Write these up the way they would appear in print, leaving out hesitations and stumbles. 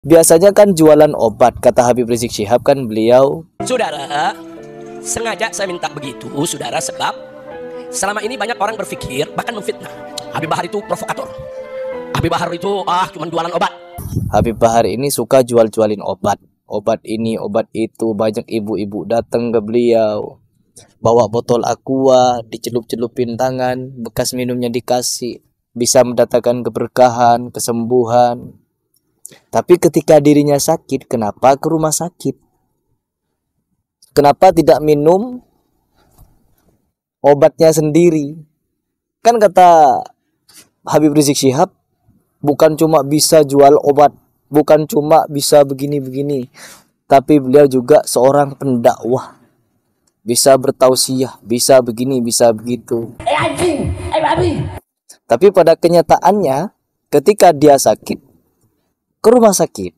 Biasanya kan jualan obat, kata Habib Rizik Syihab kan beliau, saudara, sengaja saya minta begitu, saudara, sebab selama ini banyak orang berpikir, bahkan memfitnah, Habib Bahar itu provokator, Habib Bahar itu cuma jualan obat. Habib Bahar ini suka jual-jualin obat. Obat ini, obat itu. Banyak ibu-ibu datang ke beliau, bawa botol aqua, dicelup-celupin tangan, bekas minumnya dikasih. Bisa mendatangkan keberkahan, kesembuhan. Tapi ketika dirinya sakit, kenapa ke rumah sakit? Kenapa tidak minum obatnya sendiri? Kan kata Habib Rizik Syihab, bukan cuma bisa jual obat, bukan cuma bisa begini-begini, tapi beliau juga seorang pendakwah. Bisa bertausiah, bisa begini, bisa begitu. Anjing, babi. Tapi pada kenyataannya, ketika dia sakit, ke rumah sakit,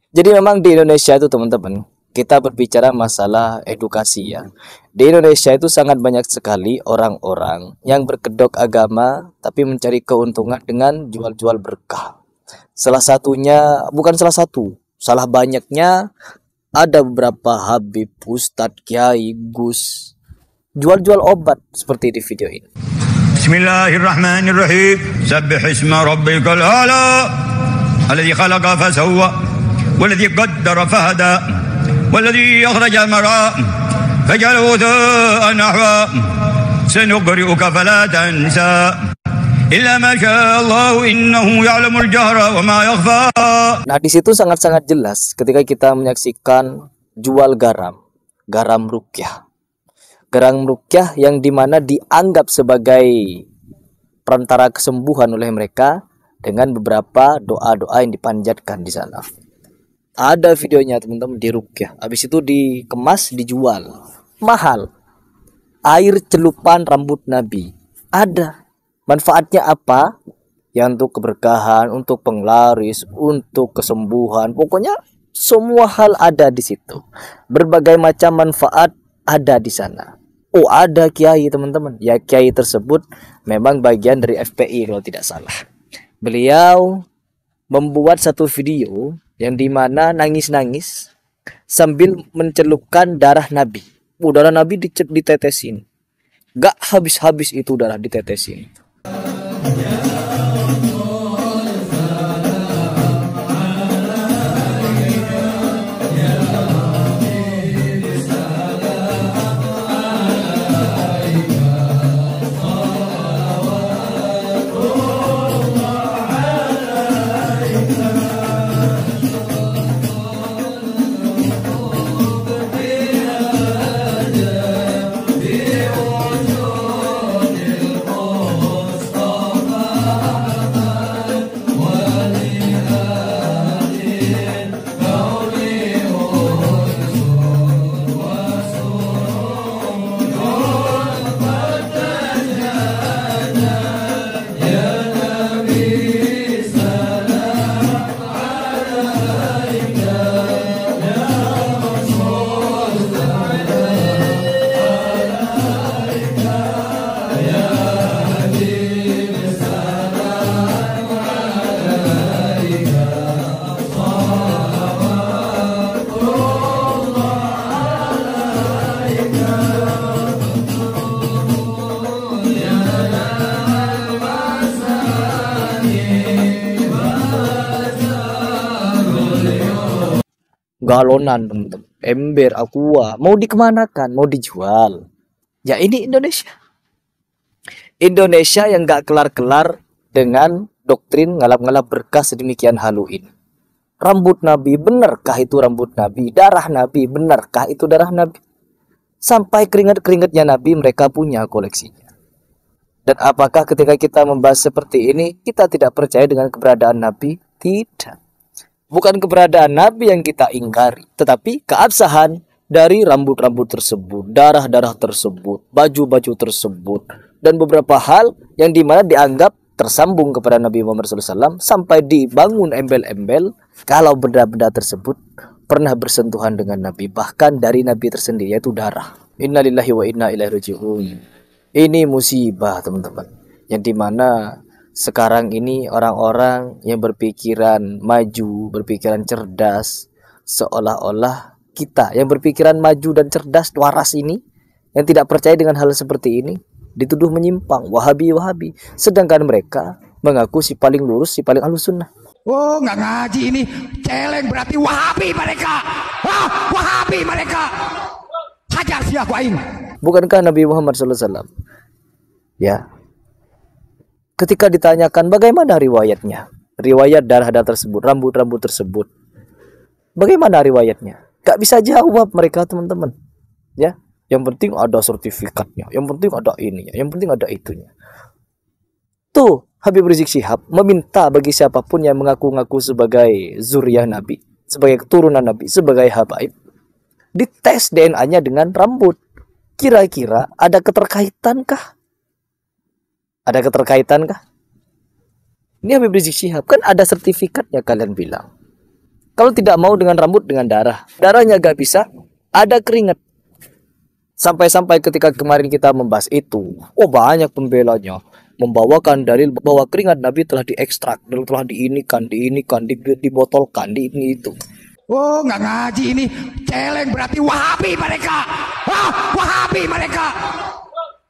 jadi memang di Indonesia itu teman-teman, kita berbicara masalah edukasi ya. Di Indonesia itu sangat banyak sekali orang-orang yang berkedok agama tapi mencari keuntungan dengan jual-jual berkah. Salah satunya, bukan salah satu, salah banyaknya ada beberapa habib, ustadz, kiai, gus jual-jual obat seperti di video ini. Bismillahirrahmanirrahim. Sabbih isma rabbikal a'la alladzi khalaqa fasawwa walladzi qaddara fahada walladzi akhraja al-mar'a faj'alahu tha'an nahwa sanuqri'uka fala tansa illa ma syaa Allah innahu ya'lamul jahra wa ma yakhfa. Nah, di situ sangat-sangat jelas ketika kita menyaksikan jual garam ruqyah. Garam ruqyah yang dimana dianggap sebagai perantara kesembuhan oleh mereka dengan beberapa doa-doa yang dipanjatkan di sana. Ada videonya teman-teman di ruqyah. Habis itu dikemas, dijual. Mahal. Air celupan rambut Nabi. Ada. Manfaatnya apa? Ya untuk keberkahan, untuk penglaris, untuk kesembuhan. Pokoknya semua hal ada di situ. Berbagai macam manfaat ada di sana. Oh, ada kiai teman-teman. Ya, kiai tersebut memang bagian dari FPI kalau tidak salah. Beliau membuat satu video yang dimana nangis-nangis sambil mencelupkan darah Nabi. Darah Nabi ditetesin. Gak habis-habis itu darah ditetesin. Galonan teman-teman, ember, aqua, mau dikemanakan, mau dijual. Ya ini Indonesia yang gak kelar-kelar dengan doktrin ngalap-ngalap berkah sedemikian haluin. Rambut Nabi, benarkah itu rambut Nabi? Darah Nabi, benarkah itu darah Nabi? Sampai keringat-keringatnya Nabi mereka punya koleksinya. Dan apakah ketika kita membahas seperti ini kita tidak percaya dengan keberadaan Nabi? Tidak. Bukan keberadaan Nabi yang kita ingkari, tetapi keabsahan dari rambut-rambut tersebut, darah-darah tersebut, baju-baju tersebut, dan beberapa hal yang dimana dianggap tersambung kepada Nabi Muhammad SAW sampai dibangun embel-embel kalau benda-benda tersebut pernah bersentuhan dengan Nabi, bahkan dari Nabi tersendiri, yaitu darah. Innalillahi wa inna ilaihi raji'un. Ini musibah teman-teman, yang dimana sekarang ini orang-orang yang berpikiran maju, berpikiran cerdas, seolah-olah kita yang berpikiran maju dan cerdas, waras ini, yang tidak percaya dengan hal seperti ini, dituduh menyimpang, wahabi. Sedangkan mereka mengaku si paling lurus, si paling ahlus sunnah. Oh, nggak ngaji ini, celeng berarti wahabi mereka. Wahabi mereka. Hajar siapa aing. Bukankah Nabi Muhammad SAW, ya, ketika ditanyakan bagaimana riwayatnya, riwayat darah-darah tersebut, rambut-rambut tersebut, bagaimana riwayatnya? Gak bisa jawab mereka teman-teman. Ya, yang penting ada sertifikatnya, yang penting ada ininya, yang penting ada itunya. Tuh, Habib Rizik Syihab meminta bagi siapapun yang mengaku-ngaku sebagai zuriyah Nabi, sebagai keturunan Nabi, sebagai habaib, dites DNA-nya dengan rambut. Kira-kira ada keterkaitankah? Ada keterkaitankah? Ini Habib Rizik Syihab, kan ada sertifikatnya kalian bilang. Kalau tidak mau dengan rambut, dengan darah. Darahnya gak bisa, ada keringat. Sampai-sampai ketika kemarin kita membahas itu, oh banyak pembelanya membawakan dalil bahwa keringat Nabi telah diekstrak, telah diinikan, dibotolkan, di ini itu. Oh, nggak ngaji ini, celeng berarti wahabi mereka. Wahabi mereka.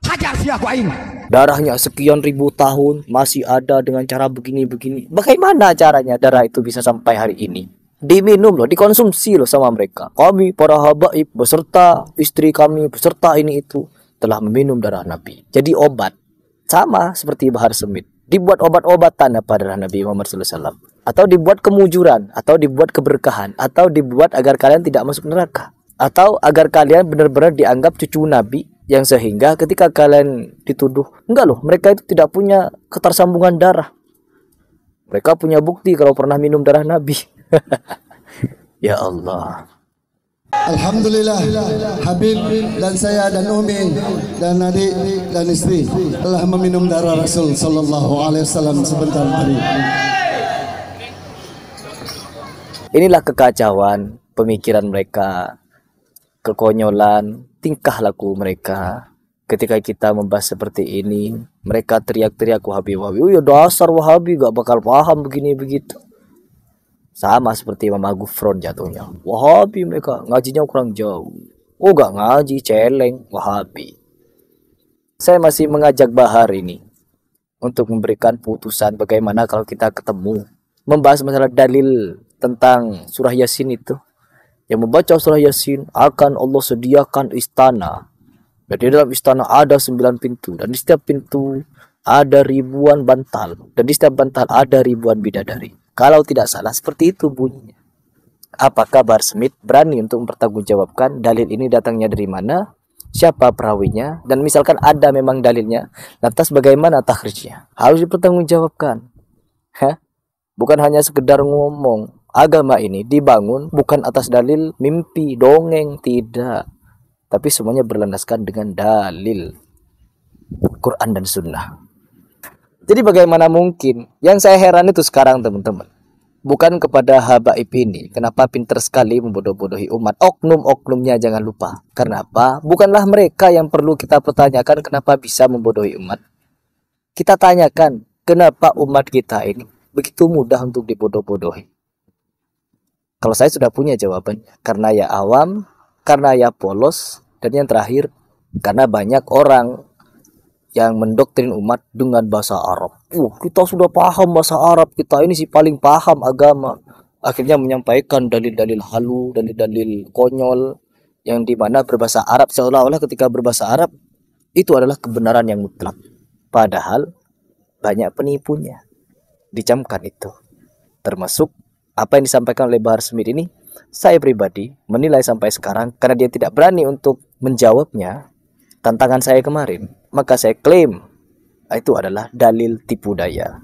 Hajar siapa aing. Darahnya sekian ribu tahun masih ada dengan cara begini-begini. Bagaimana caranya darah itu bisa sampai hari ini? Diminum loh, dikonsumsi loh sama mereka. Kami para habaib beserta istri kami beserta ini itu telah meminum darah Nabi. Jadi obat. Sama seperti Bahar Semit. Dibuat obat-obatan apa darah Nabi Muhammad SAW. Atau dibuat kemujuran, atau dibuat keberkahan, atau dibuat agar kalian tidak masuk neraka, atau agar kalian benar-benar dianggap cucu Nabi, yang sehingga ketika kalian dituduh, enggak loh, mereka itu tidak punya ketersambungan darah, mereka punya bukti kalau pernah minum darah Nabi. Ya Allah. Alhamdulillah, Habib dan saya dan Umi dan adik dan istri telah meminum darah Rasul Sallallahu Alaihi Wasallam sebentar tadi. Inilah kekacauan pemikiran mereka, kekonyolan tingkah laku mereka. Ketika kita membahas seperti ini, mereka teriak-teriak Wahabi. Oh ya dasar Wahabi, gak bakal paham begini begitu. Sama seperti Imam Gufron jatuhnya. Wahabi mereka, ngajinya kurang jauh. Oh gak ngaji, celeng, Wahabi. Saya masih mengajak Bahar ini untuk memberikan putusan bagaimana kalau kita ketemu membahas masalah dalil tentang surah Yasin itu. Yang membaca surah Yasin akan Allah sediakan istana. Dan di dalam istana ada 9 pintu. Dan di setiap pintu ada ribuan bantal. Dan di setiap bantal ada ribuan bidadari. Kalau tidak salah seperti itu bunyinya. Apakah Bahar Smith berani untuk mempertanggungjawabkan dalil ini datangnya dari mana? Siapa perawinya? Dan misalkan ada memang dalilnya, lantas bagaimana takhrijnya? Harus dipertanggungjawabkan. Bukan hanya sekedar ngomong. Agama ini dibangun bukan atas dalil mimpi, dongeng, tidak. Tapi semuanya berlandaskan dengan dalil Quran dan Sunnah. Jadi bagaimana mungkin? Yang saya heran itu sekarang teman-teman, bukan kepada habaib ini, kenapa pintar sekali membodoh-bodohi umat. Oknum-oknumnya jangan lupa. Karena apa? Bukanlah mereka yang perlu kita pertanyakan kenapa bisa membodohi umat. Kita tanyakan kenapa umat kita ini begitu mudah untuk dibodoh-bodohi. Kalau saya sudah punya jawabannya, karena ya awam, karena ya polos, dan yang terakhir, karena banyak orang yang mendoktrin umat dengan bahasa Arab. Kita sudah paham bahasa Arab, kita ini sih paling paham agama. Akhirnya menyampaikan dalil-dalil halu, dalil-dalil konyol, yang dimana berbahasa Arab, seolah-olah ketika berbahasa Arab, itu adalah kebenaran yang mutlak. Padahal, banyak penipunya. Dicamkan itu. Termasuk apa yang disampaikan oleh Bahar Smith ini, saya pribadi menilai sampai sekarang karena dia tidak berani untuk menjawabnya tantangan saya kemarin, maka saya klaim itu adalah dalil tipu daya.